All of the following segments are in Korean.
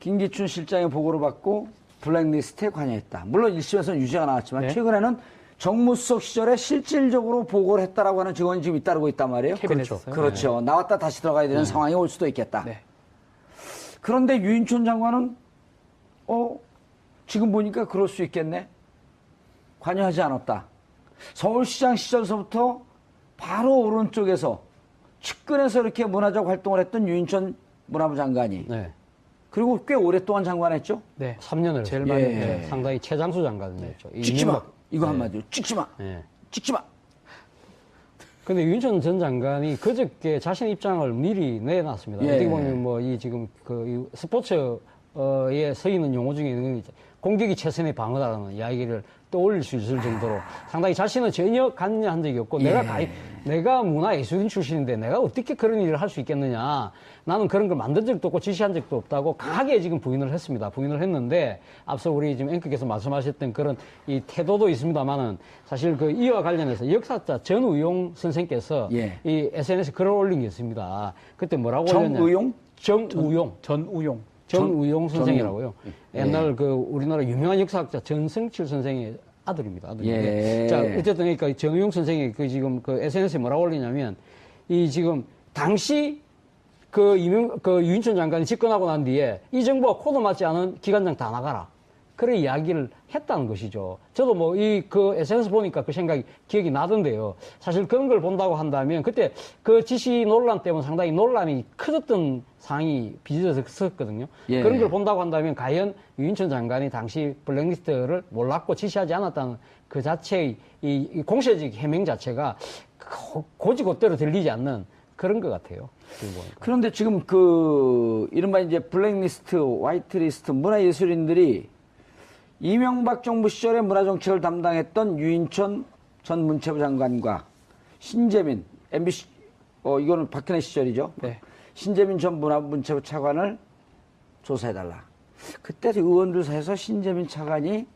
김기춘 실장의 보고를 받고 블랙리스트에 관여했다. 물론 1심에서는 유죄가 나왔지만 네. 최근에는 정무수석 시절에 실질적으로 보고를 했다라고 하는 증언이 지금 잇따르고 있단 말이에요. 캐비넷에서요? 그렇죠. 나왔다 다시 들어가야 되는 상황이 올 수도 있겠다. 네. 그런데 유인촌 장관은 지금 보니까 그럴 수 있겠네. 관여하지 않았다. 서울시장 시절서부터 바로 오른쪽에서 측근에서 이렇게 문화적 활동을 했던 유인촌 문화부 장관이 네. 그리고 꽤 오랫동안 장관했죠. 네. 3년을 제일 예. 많이 네, 상당히 최장수 장관이었죠. 찍지 마. 이명박- 이거 네. 한마디로 찍지 마. 네. 찍지 마. 근데 유인천 전 장관이 그저께 자신 입장을 미리 내놨습니다. 예. 어떻게 보면 뭐 이 지금 이 스포츠에 쓰이는 용어 중에 있는 공격이 최선의 방어다라는 이야기를 떠올릴 수 있을 정도로 상당히 자신은 전혀 관여한 적이 없고 내가 문화예술인 출신인데 내가 어떻게 그런 일을 할 수 있겠느냐. 나는 그런 걸 만든 적도 없고 지시한 적도 없다고 강하게 지금 부인을 했습니다. 부인을 했는데 앞서 우리 지금 앵커께서 말씀하셨던 그런 이 태도도 있습니다만은 사실 그 이와 관련해서 역사자 전우용 선생께서 예. 이 SNS에 글을 올린 게 있습니다. 그때 뭐라고 올렸냐? 정의용? 정우용. 전우용 선생이라고요. 예. 옛날 그 우리나라 유명한 역사학자 전승칠 선생의 아들입니다. 아들인데. 예. 자, 어쨌든 그러니까 정우용 선생이 그 지금 그 SNS에 뭐라고 올리냐면 이 지금 당시 그 유인촌 장관이 집권하고 난 뒤에 이 정부가 코드 맞지 않은 기관장 다 나가라. 그런 이야기를 했다는 것이죠. 저도 뭐 그 SNS 보니까 그 생각이 기억이 나던데요. 사실 그런 걸 본다고 한다면 그때 그 지시 논란 때문에 상당히 논란이 커졌던 상황이 빚어졌었거든요. 예. 그런 걸 본다고 한다면 과연 유인촌 장관이 당시 블랙리스트를 몰랐고 지시하지 않았다는 그 자체의 이 공세적 해명 자체가 고지고대로 들리지 않는 그런 것 같아요. 그런데 지금 그 이른바 이제 블랙리스트, 화이트리스트 문화예술인들이 이명박 정부 시절에 문화정책을 담당했던 유인촌 전 문체부 장관과 신재민 MBC 이거는 박근혜 시절이죠. 네. 신재민 전 문체부 차관을 조사해달라. 그때 의원들 사이에서 신재민 차관이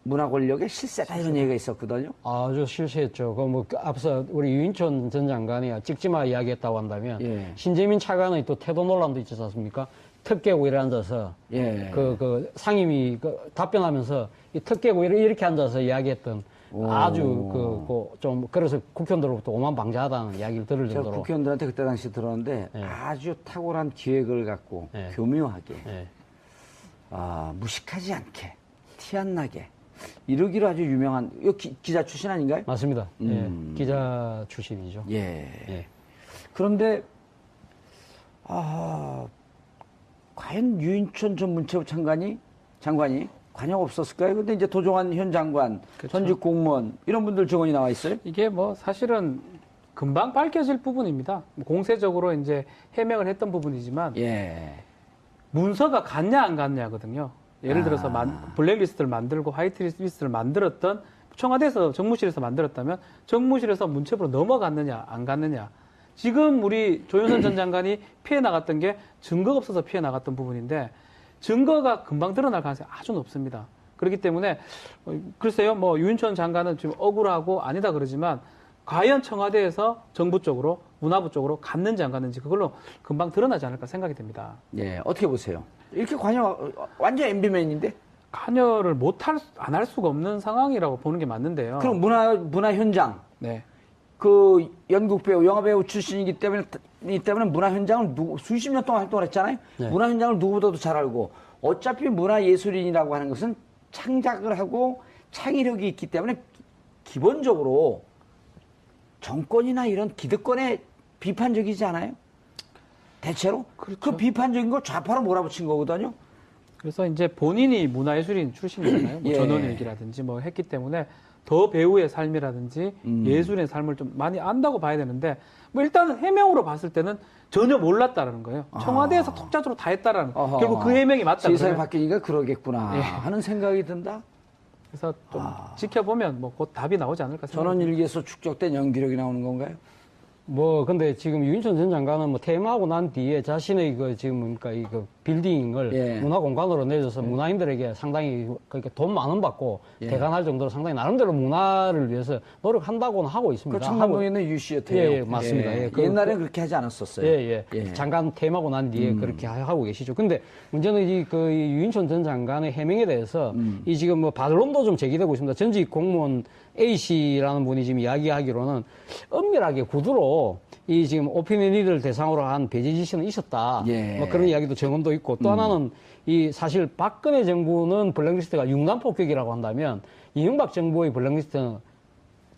문화 권력의 실세다 이런 얘기가 있었거든요. 아주 실수했죠. 앞서 우리 유인촌 전 장관이 찍지마 이야기했다고 한다면 예. 신재민 차관의 또 태도 논란도 있지 않습니까? 턱 깨고 이래 앉아서 예. 그 상임위 답변하면서 이 턱 깨고 이렇게 앉아서 이야기했던 아주 좀 그래서 국회의원들로부터 오만방자하다는 이야기를 들을 제가 정도로 국회의원들한테 그때 당시 들었는데 예. 아주 탁월한 기획을 갖고 예. 교묘하게 예. 무식하지 않게 티 안 나게 이러기로 아주 유명한 이거 기자 출신 아닌가요? 맞습니다. 예. 기자 출신이죠. 예. 예. 그런데 과연 유인촌 전 문체부 장관이 관여가 없었을까요? 근데 이제 도종환 현 장관, 그렇죠. 전직 공무원 이런 분들 증언이 나와 있어요. 이게 뭐 사실은 금방 밝혀질 부분입니다. 공세적으로 이제 해명을 했던 부분이지만 예. 문서가 갔냐 안 갔냐거든요. 예를 들어서 블랙리스트를 만들고 화이트리스트를 만들었던 청와대에서 정무실에서 만들었다면 정무실에서 문체부로 넘어갔느냐 안 갔느냐. 지금 우리 조윤선 전 장관이 피해 나갔던 게 증거가 없어서 피해 나갔던 부분인데 증거가 금방 드러날 가능성이 아주 높습니다. 그렇기 때문에 글쎄요, 뭐 유인촌 장관은 지금 억울하고 아니다 그러지만 과연 청와대에서 정부 쪽으로 문화부 쪽으로 갔는지 안 갔는지 그걸로 금방 드러나지 않을까 생각이 됩니다. 예. 어떻게 보세요? 이렇게 완전 MB맨인데? 관여를 안 할 수가 없는 상황이라고 보는 게 맞는데요. 그럼 문화 현장. 네. 그 연극 배우, 영화 배우 출신이기 때문에 문화 현장을 수십 년 동안 활동을 했잖아요. 네. 문화 현장을 누구보다도 잘 알고 어차피 문화 예술인이라고 하는 것은 창작을 하고 창의력이 있기 때문에 기본적으로 정권이나 이런 기득권에 비판적이지 않아요? 대체로 그렇죠. 그 비판적인 걸 좌파로 몰아붙인 거거든요. 그래서 이제 본인이 문화예술인 출신이잖아요. 뭐 예. 전원일기라든지 뭐 했기 때문에 더 배우의 삶이라든지 예술의 삶을 좀 많이 안다고 봐야 되는데 뭐 일단은 해명으로 봤을 때는 전혀 몰랐다라는 거예요. 청와대에서 독자적으로 다 했다라는 결국 그 해명이 맞다. 세상이 바뀌니까 그러겠구나 예. 하는 생각이 든다. 그래서 좀 지켜보면 뭐 곧 답이 나오지 않을까 생각합니다. 전원일기에서 축적된 연기력이 나오는 건가요? 근데 지금 유인천 전 장관은 뭐 퇴임하고 난 뒤에 자신의 지금 뭡니까, 이거 빌딩을 예. 문화공간으로 내줘서 문화인들에게 상당히 그러니까 돈 많은 받고 예. 대관할 정도로 상당히 나름대로 문화를 위해서 노력한다고는 하고 있습니다. 그 청담동에 있는 유씨였대요. 예, 맞습니다. 예, 옛날엔 그렇게 하지 않았었어요. 예. 장관 퇴임하고 난 뒤에 그렇게 하고 계시죠. 근데 문제는 이 유인천 전 장관의 해명에 대해서 이 지금 뭐 반론도 좀 제기되고 있습니다. 전직 공무원 A 씨라는 분이 지금 이야기하기로는 엄밀하게 구두로 이 지금 오피니언 리더를 대상으로 한 배제 지시는 있었다. 예. 뭐 그런 이야기도 정언도 있고 또 하나는 이 사실 박근혜 정부는 블랙리스트가 융단 폭격이라고 한다면 이명박 정부의 블랙리스트는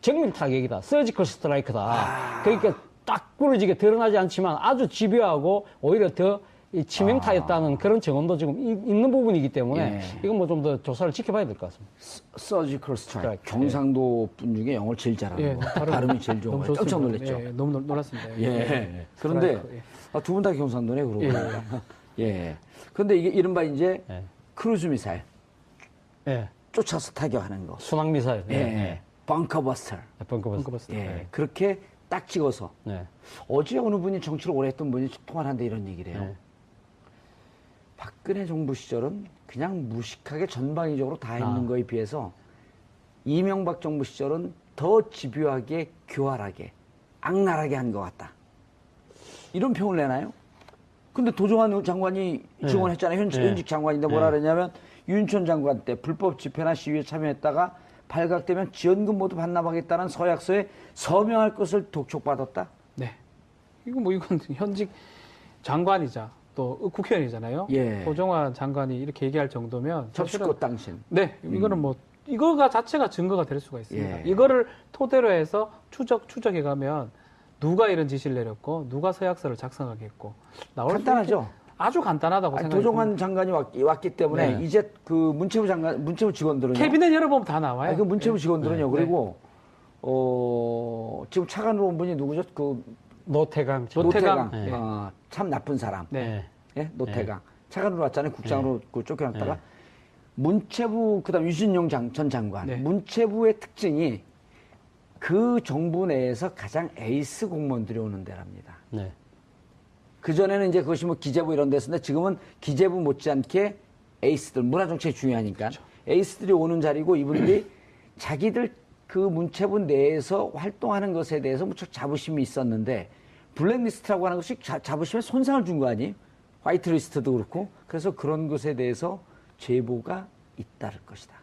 정밀 타격이다. 서지컬 스트라이크다. 그러니까 딱 부러지게 드러나지 않지만 아주 집요하고 오히려 더 이 치명타였다는 그런 정언도 지금 있는 부분이기 때문에 예. 이건 뭐 좀 더 조사를 지켜봐야 될 것 같습니다. 서지컬 스트라이크. 스트라이크. 경상도 분 중에 영어를 제일 잘하는 예, 거. 발음이 제일 좋은 거. 깜짝 놀랐죠. 예, 너무 놀랐습니다. 예. 그런데 스트라이크, 예. 두 분 다 경상도네 그러고. 예. 예. 그런데 이게 이른바 이제 예. 크루즈 미사일 예. 쫓아서 타격하는 거. 순항 미사일. 예. 벙커버스터. 벙커버스터. 예. 그렇게 딱 찍어서 네. 어제 어느 분이 정치를 오래 했던 분이 통화를 하는데 이런 얘기를 해요. 네. 박근혜 정부 시절은 그냥 무식하게 전방위적으로 다 했는 거에 비해서 이명박 정부 시절은 더 집요하게 교활하게 악랄하게 한 것 같다. 이런 평을 내나요? 근데 도종환 장관이 증언했잖아요. 현직 장관인데 뭐라 그러냐면 윤천 장관 때 불법 집회나 시위에 참여했다가 발각되면 지원금 모두 반납하겠다는 서약서에 서명할 것을 독촉받았다. 네. 이건 현직 장관이자 또 국회의원이잖아요. 예. 도종환 장관이 이렇게 얘기할 정도면 접시꽃 당신. 네, 이거는 뭐 이거가 자체가 증거가 될 수가 있습니다. 예. 이거를 토대로 해서 추적해 가면 누가 이런 지시를 내렸고 누가 서약서를 작성하게 했고 나올 간단하죠. 아주 간단하다고 생각합니다. 도종환 장관이 왔기 때문에 네. 이제 그 문체부 직원들은요. 캐비넷 열어보면 다 나와요. 그 문체부 직원들은요. 네. 그리고 지금 차관으로 온 분이 누구죠? 그 노태강. 노태강. 노태강. 네. 참 나쁜 사람. 네. 예? 노태강. 차관으로 왔잖아요. 국장으로 그 쫓겨났다가 문체부 그다음 유진용 전 장관. 네. 문체부의 특징이 그 정부 내에서 가장 에이스 공무원들이 오는 데랍니다. 네. 그전에는 이제 그것이 뭐 기재부 이런 데였는데 지금은 기재부 못지않게 에이스들, 문화정책이 중요하니까 그렇죠. 에이스들이 오는 자리고 이분들이 자기들 그 문체부 내에서 활동하는 것에 대해서 무척 자부심이 있었는데 블랙리스트라고 하는 것이 자부심에 손상을 준 거 아니에요? 화이트리스트도 그렇고 그래서 그런 것에 대해서 제보가 잇따를 것이다.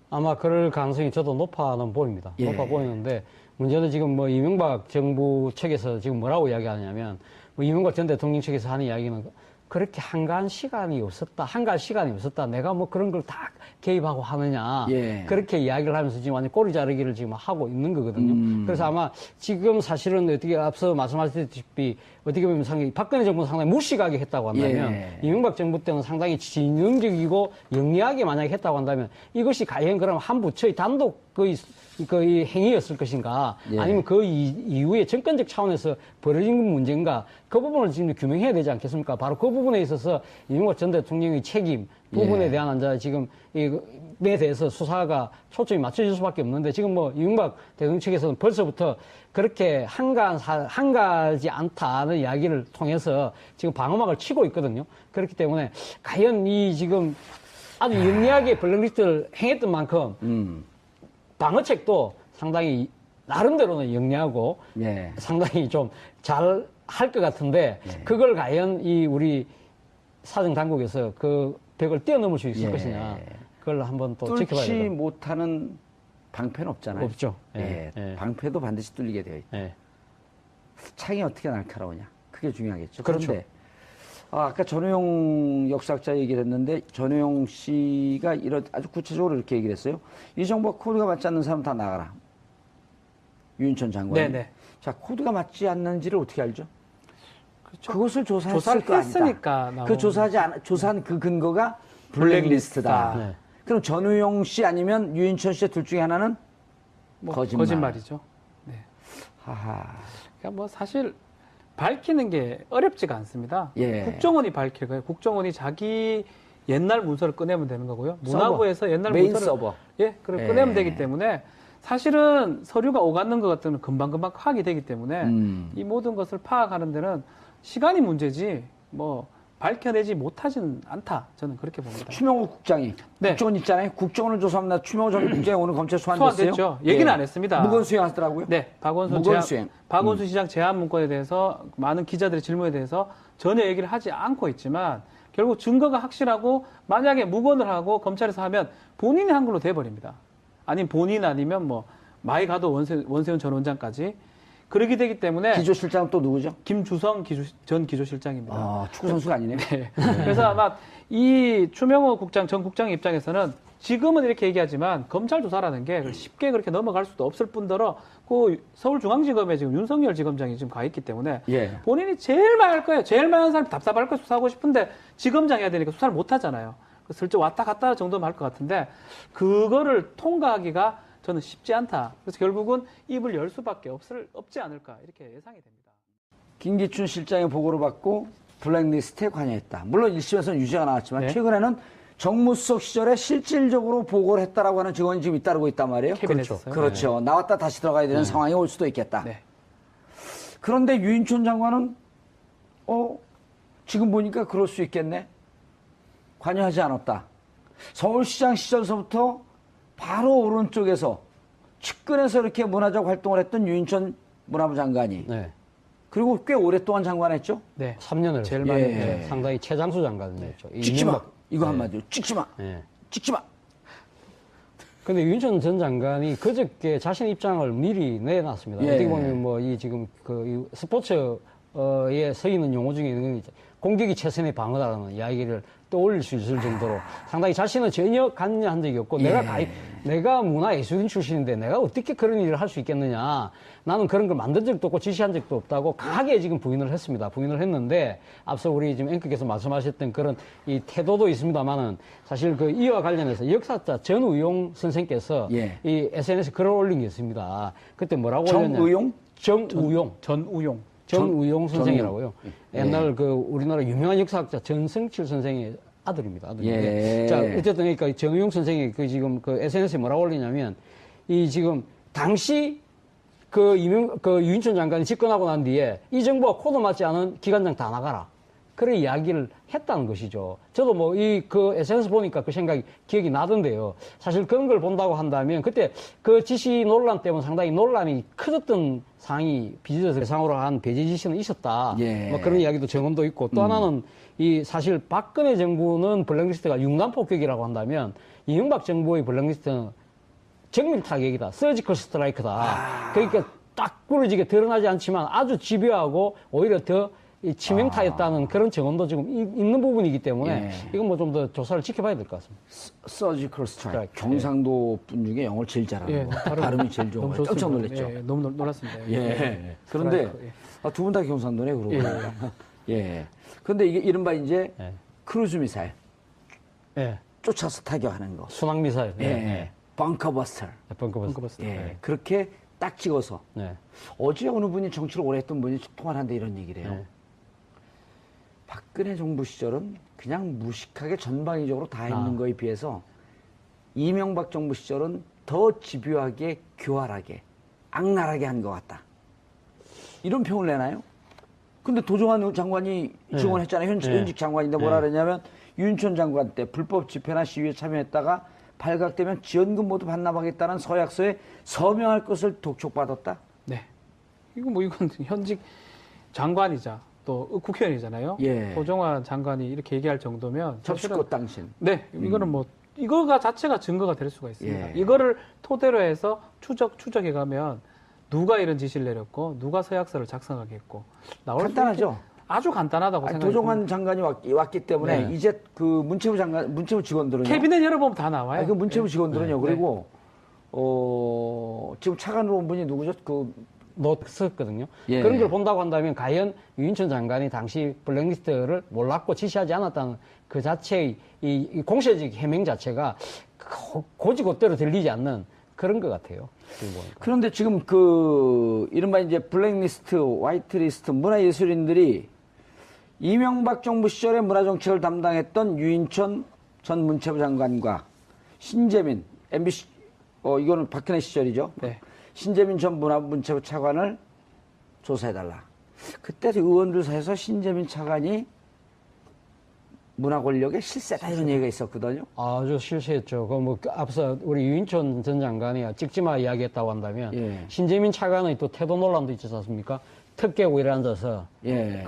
아마 그럴 가능성이 저도 높아는 보입니다. 예. 높아 보이는데 문제는 지금 뭐 이명박 정부 측에서 지금 뭐라고 이야기하냐면 뭐 이명박 전 대통령 측에서 하는 이야기는 그렇게 한가할 시간이 없었다. 내가 뭐 그런 걸 다 개입하고 하느냐. 예. 그렇게 이야기를 하면서 지금 완전 꼬리 자르기를 지금 하고 있는 거거든요. 그래서 아마 지금 사실은 어떻게 앞서 말씀하셨다시피 어떻게 보면 상당히 박근혜 정부는 상당히 무식하게 했다고 한다면 예. 이명박 정부 때는 상당히 진영적이고 영리하게 만약에 했다고 한다면 이것이 과연 그럼 한 부처의 단독 거의 행위였을 것인가 예. 아니면 그 이후에 정권적 차원에서 벌어진 문제인가 그 부분을 지금 규명해야 되지 않겠습니까? 바로 그 부분에 있어서 이명박 전 대통령의 책임 부분에 예. 대한 지금 이에 대해서 수사가 초점이 맞춰질 수밖에 없는데 지금 뭐 이명박 대통령 측에서는 벌써부터 그렇게 한가하지 않다는 이야기를 통해서 지금 방어막을 치고 있거든요. 그렇기 때문에 과연 이 지금 아주 영리하게 블랙리스트를 행했던 만큼 방어책도 상당히 나름대로는 영리하고 예. 상당히 좀 잘 할 것 같은데 예. 그걸 과연 이 우리 사정 당국에서 그 벽을 뛰어넘을 수 있을 예. 것이냐 그걸 한번 또 지켜봐야 뚫지 되다. 못하는 방패는 없잖아요. 없죠. 예. 방패도 반드시 뚫리게 되어 있다. 예. 창이 어떻게 날카로우냐. 그게 중요하겠죠. 그렇죠. 그런데 아까 전우용 역사학자 얘기를 했는데 전우용 씨가 아주 구체적으로 이렇게 얘기를 했어요. 이 정부가 코드가 맞지 않는 사람 다 나가라. 유인천 장관이. 네네. 자, 코드가 맞지 않는지를 어떻게 알죠? 그렇죠. 그것을 조사했을 조사를 거 아니다. 했으니까 그 조사한 그 근거가 블랙리스트다. 블랙리스트다. 네. 그럼 전우용 씨 아니면 유인천 씨 둘 중에 하나는 뭐 거짓말이죠. 네. 하하. 그러니까 뭐 사실 밝히는 게 어렵지가 않습니다. 예. 국정원이 밝힐 거예요. 국정원이 자기 옛날 문서를 꺼내면 되는 거고요. 서버. 문화부에서 옛날 메인 문서를 서버. 예, 그걸 예. 꺼내면 되기 때문에 사실은 서류가 오갔는 것 같은 건 금방금방 파악이 되기 때문에 이 모든 것을 파악하는 데는 시간이 문제지 뭐 밝혀내지 못하진 않다. 저는 그렇게 봅니다. 추명호 국장이 네. 국정원 있잖아요. 국정원을 조사합니다. 추명호 전 국장이 오늘 검찰 소환됐어요. 소환됐죠. 얘기는 안 했습니다. 무건 수행하더라고요. 네, 박원순 시장 제안 문건에 대해서 많은 기자들의 질문에 대해서 전혀 얘기를 하지 않고 있지만 결국 증거가 확실하고 만약에 무건을 하고 검찰에서 하면 본인이 한 걸로 돼버립니다. 아니면 본인 아니면 뭐 마이 가도 원세훈 전 원장까지 그렇게 되기 때문에 기조실장은 또 누구죠? 김주성 전 기조실장입니다. 아, 축구 선수가 아니네. 네. 그래서 아마 이 추명호 전 국장의 입장에서는 지금은 이렇게 얘기하지만 검찰 조사라는 게 쉽게 그렇게 넘어갈 수도 없을 뿐더러 그 서울중앙지검에 지금 윤석열 지검장이 지금 가 있기 때문에 예. 본인이 제일 많이 할 거예요. 제일 많은 사람이 답답할 거예요. 수사하고 싶은데 지검장 해야 되니까 수사를 못 하잖아요. 슬쩍 왔다 갔다 정도면 할 것 같은데 그거를 통과하기가 저는 쉽지 않다. 그래서 결국은 입을 열 수밖에 없지 않을까 이렇게 예상이 됩니다. 김기춘 실장의 보고를 받고 블랙리스트에 관여했다. 물론 1심에서는 유죄가 나왔지만 네. 최근에는 정무수석 시절에 실질적으로 보고를 했다라고 하는 증언이 지금 잇따르고 있단 말이에요. 캐비넷에서요? 그렇죠. 나왔다 다시 들어가야 되는 상황이 올 수도 있겠다. 네. 그런데 유인촌 장관은 지금 보니까 그럴 수 있겠네. 관여하지 않았다. 서울시장 시절서부터 바로 오른쪽에서 측근에서 이렇게 문화적 활동을 했던 유인촌 문화부 장관이 네. 그리고 꽤 오랫동안 장관했죠. 네. 3년을 제일 많이 예. 상당히 최장수 장관이었죠. 찍지 마. 이명박- 이거 한마디로 찍지 마. 예. 찍지 마. 근데 윤전 전 장관이 그저께 자신의 입장을 미리 내놨습니다. 예. 어떻게 보면 뭐 이 지금 이 스포츠에 쓰이는 용어 중에 있는 게 공격이 최선의 방어다라는 이야기를 떠올릴 수 있을 정도로 상당히 자신은 전혀 관여한 적이 없고 내가 문화예술인 출신인데 내가 어떻게 그런 일을 할 수 있겠느냐. 나는 그런 걸 만든 적도 없고 지시한 적도 없다고 강하게 지금 부인을 했습니다. 부인을 했는데 앞서 우리 지금 앵커께서 말씀하셨던 그런 이 태도도 있습니다만은 사실 그 이와 관련해서 역사자 전우용 선생께서 예. 이 SNS 글을 올린 게 있습니다. 그때 뭐라고 올렸냐? 정의용? 전우용 선생이라고요. 예. 옛날 그 우리나라 유명한 역사학자 전승칠 선생의 아들입니다. 아들인데. 예. 자, 어쨌든 그러니까 정우용 선생이 그 지금 그 SNS에 뭐라고 올리냐면 이 지금 당시 그 유인촌 장관이 집권하고 난 뒤에 이 정부가 코드 맞지 않은 기관장 다 나가라. 그런 이야기를 했다는 것이죠. 저도 뭐 그 SNS 보니까 그 생각이 기억이 나던데요. 사실 그런 걸 본다고 한다면 그때 그 지시 논란 때문에 상당히 논란이 커졌던 상황이 비즈니스 대상으로 한 배제 지시는 있었다. 예. 뭐 그런 이야기도 정언도 있고 또 하나는 이 사실 박근혜 정부는 블랙리스트가 융단 폭격이라고 한다면 이명박 정부의 블랙리스트는 정밀 타격이다. 서지컬 스트라이크다. 그러니까 딱 부러지게 드러나지 않지만 아주 집요하고 오히려 더 치명타였다는 그런 정언도 지금 있는 부분이기 때문에 이건 뭐 좀 더 조사를 지켜봐야 될 것 같습니다. 서지컬 스트라이크. 예. 경상도 분 중에 영어를 제일 잘하는 예, 거. 발음이 제일 좋은 너무 거. 깜짝 좋습니다. 놀랐죠. 예, 너무 놀랐습니다. 예. 그런데 두 분 다 경상도네 그러고. 예. 그런데 이게 이른바 이제 예. 크루즈 미사일 예. 쫓아서 타격하는 거. 순항 미사일. 예. 벙커버스터. 벙커버스터. 예. 그렇게 딱 찍어서 네. 어제 어느 분이 정치를 오래 했던 분이 통화를 하는데 이런 얘기를 해요. 네. 박근혜 정부 시절은 그냥 무식하게 전방위적으로 다 했는 거에 비해서 이명박 정부 시절은 더 집요하게 교활하게 악랄하게 한 것 같다. 이런 평을 내나요? 근데 도종환 장관이 증언했잖아요. 현직 장관인데 뭐라 그랬냐면 윤촌 장관 때 불법 집회나 시위에 참여했다가 발각되면 지원금 모두 반납하겠다는 서약서에 서명할 것을 독촉받았다. 네. 이건 현직 장관이자 또 국회의원이잖아요. 예. 도종환 장관이 이렇게 얘기할 정도면 접수꽃 당신. 네, 이거는 뭐 이거가 자체가 증거가 될 수가 있습니다. 예. 이거를 토대로 해서 추적해 가면 누가 이런 지시를 내렸고 누가 서약서를 작성하게 했고 나올 간단하죠. 아주 간단하다고 생각합니다. 도종환 장관이 왔기 때문에 네. 이제 그 문체부 직원들은요. 캐비넷 열어보면 다 나와요. 그 문체부 직원들은요. 네. 그리고 지금 차관으로 온 분이 누구죠? 넣었었거든요. 예. 그런 걸 본다고 한다면 과연 유인천 장관이 당시 블랙리스트를 몰랐고 지시하지 않았다는 그 자체의 이 공세적 해명 자체가 고지고대로 들리지 않는 그런 것 같아요. 그런데 지금 이른바 이제 블랙리스트, 화이트리스트 문화예술인들이 이명박 정부 시절에 문화정책을 담당했던 유인천 전 문체부 장관과 신재민 MBC 이거는 박근혜 시절이죠. 네. 신재민 전 문체부 차관을 조사해달라. 그때 의원들 사이에서 신재민 차관이 문화 권력의 실세다 이런 얘기가 있었거든요. 아주 실수했죠. 앞서 우리 유인촌 전 장관이 찍지마 이야기했다고 한다면 예. 신재민 차관의 또 태도 논란도 있지 않습니까? 턱 깨고 이래 앉아서 예.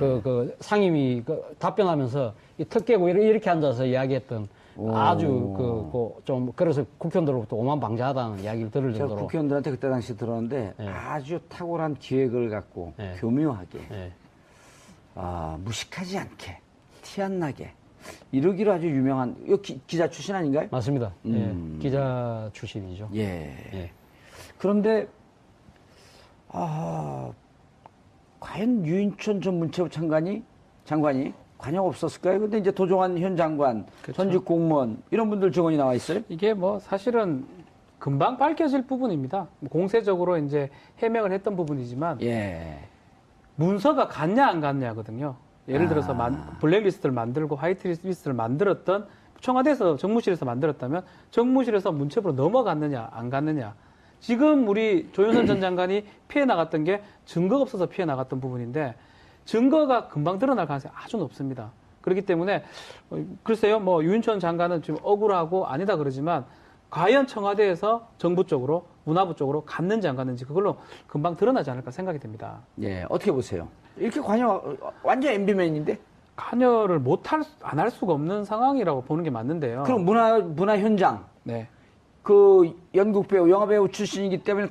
상임위 답변하면서 이 턱 깨고 이렇게 앉아서 이야기했던 아주 좀 그래서 국회의원들로부터 오만방자하다는 이야기를 들을 제가 정도로 국회의원들한테 그때 당시 들었는데 예. 아주 탁월한 기획을 갖고 예. 교묘하게 예. 무식하지 않게 티 안 나게 이러기로 아주 유명한 이거 기자 출신 아닌가요? 맞습니다. 예. 기자 출신이죠. 예. 예. 그런데 과연 유인촌 전 문체부 장관이 관여가 없었을까요? 근데 이제 도종환 현 장관, 그렇죠. 전직 공무원 이런 분들 증언이 나와 있어요. 이게 뭐 사실은 금방 밝혀질 부분입니다. 공세적으로 이제 해명을 했던 부분이지만 예. 문서가 갔냐 안 갔냐거든요. 예를 들어서 블랙리스트를 만들고 화이트리스트를 만들었던 청와대에서 정무실에서 만들었다면 정무실에서 문체부로 넘어갔느냐 안 갔느냐. 지금 우리 조윤선 전 장관이 피해 나갔던 게 증거가 없어서 피해 나갔던 부분인데 증거가 금방 드러날 가능성이 아주 높습니다. 그렇기 때문에 글쎄요, 뭐 유인촌 장관은 지금 억울하고 아니다 그러지만 과연 청와대에서 정부 쪽으로 문화부 쪽으로 갔는지 안 갔는지 그걸로 금방 드러나지 않을까 생각이 됩니다. 예, 어떻게 보세요? 이렇게 완전 MB맨인데? 관여를 안 할 수가 없는 상황이라고 보는 게 맞는데요. 그럼 문화 현장, 네. 그 연극 배우, 영화 배우 출신이기 때문에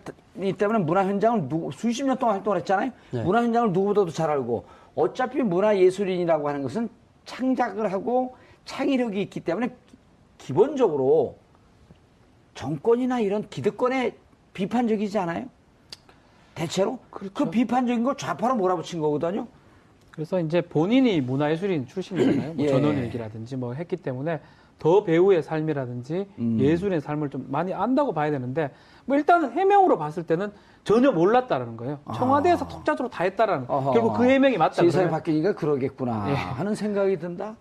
문화 현장을 수십 년 동안 활동을 했잖아요. 네. 문화 현장을 누구보다도 잘 알고 어차피 문화 예술인이라고 하는 것은 창작을 하고 창의력이 있기 때문에 기본적으로 정권이나 이런 기득권에 비판적이지 않아요? 대체로? 그렇죠. 그 비판적인 걸 좌파로 몰아붙인 거거든요. 그래서 이제 본인이 문화예술인 출신이잖아요. 뭐 예. 전원일기라든지 뭐 했기 때문에 더 배우의 삶이라든지 예술의 삶을 좀 많이 안다고 봐야 되는데 뭐 일단은 해명으로 봤을 때는 전혀 몰랐다라는 거예요. 청와대에서 독자적으로 다 했다라는 어허. 결국 그 해명이 맞다. 세상이 그러면. 바뀌니까 그러겠구나 예. 하는 생각이 든다.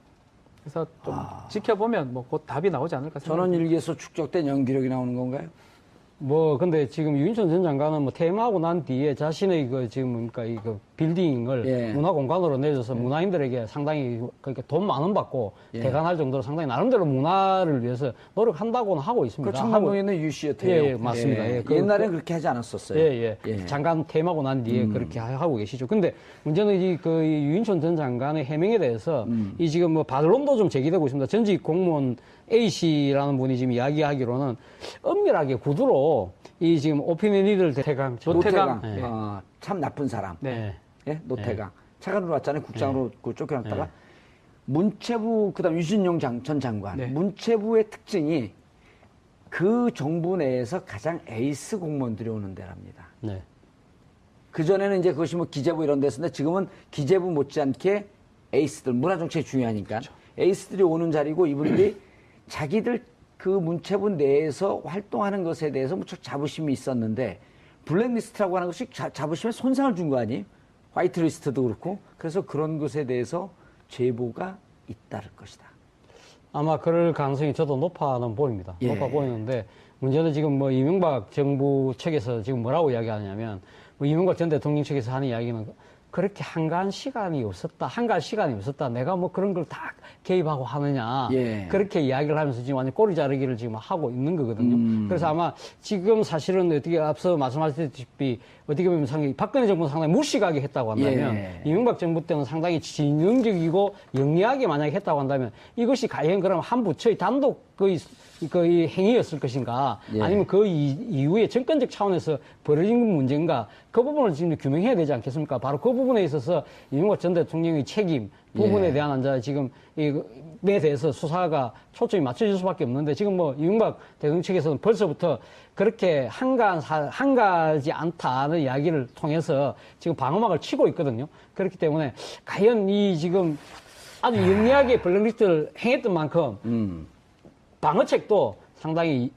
그래서 좀 지켜보면 뭐 곧 답이 나오지 않을까 생각합니다. 전원일기에서 축적된 연기력이 나오는 건가요? 근데 지금 유인촌 전 장관은 퇴임하고 난 뒤에 자신의 지금 뭡니까, 빌딩을 예. 문화공간으로 내줘서 문화인들에게 상당히 그러니까 돈 만 원 받고 예. 대관할 정도로 상당히 나름대로 문화를 위해서 노력한다고는 하고 있습니다. 그 청담동에 있는 유시어터예요. 예, 맞습니다. 예, 옛날엔 그렇게 하지 않았었어요. 예. 장관 퇴임하고 난 뒤에 그렇게 하고 계시죠. 근데 문제는 이 유인촌 전 장관의 해명에 대해서 이 지금 뭐 반론도 좀 제기되고 있습니다. 전직 공무원 A 씨라는 분이 지금 이야기하기로는 엄밀하게 구두로 이 지금 오피니언 리더를 대강 노태강. 예. 참 나쁜 사람. 네. 예? 노태강. 차관으로 왔잖아요. 국장으로 쫓겨났다가. 문체부, 그 다음 유진용 전 장관. 네. 문체부의 특징이 그 정부 내에서 가장 에이스 공무원들이 오는 데랍니다. 네. 그전에는 이제 그것이 뭐 기재부 이런 데였는데 지금은 기재부 못지않게 에이스들, 문화정책이 중요하니까. 그렇죠. 에이스들이 오는 자리고 이분들이 자기들 그 문체부 내에서 활동하는 것에 대해서 무척 자부심이 있었는데 블랙리스트라고 하는 것이 자부심에 손상을 준 거 아니에요? 화이트리스트도 그렇고. 그래서 그런 것에 대해서 제보가 잇따를 것이다. 아마 그럴 가능성이 저도 높아는 보입니다. 예. 높아 보이는데 문제는 지금 뭐 이명박 정부 측에서 지금 뭐라고 이야기하냐면 뭐 이명박 전 대통령 측에서 하는 이야기는 그렇게 한가한 시간이 없었다. 내가 뭐 그런 걸 다 개입하고 하느냐. 예. 그렇게 이야기를 하면서 지금 완전 꼬리 자르기를 지금 하고 있는 거거든요. 그래서 아마 지금 사실은 어떻게 앞서 말씀하셨다시피 어떻게 보면 상당히 박근혜 정부는 상당히 무식하게 했다고 한다면 예. 이명박 정부 때는 상당히 진영적이고 영리하게 만약에 했다고 한다면 이것이 과연 그럼 한 부처의 단독 그 행위였을 것인가 예. 아니면 그 이후에 정권적 차원에서 벌어진 문제인가 그 부분을 지금 규명해야 되지 않겠습니까? 바로 그 부분에 있어서 이명박 전 대통령의 책임 부분에 예. 대한 지금 이에 대해서 수사가 초점이 맞춰질 수밖에 없는데 지금 뭐 이명박 대통령 측에서는 벌써부터 그렇게 한가하지 않다는 이야기를 통해서 지금 방어막을 치고 있거든요. 그렇기 때문에 과연 이 지금 아주 영리하게 블랙리스트를 행했던 만큼 방어책도 상당히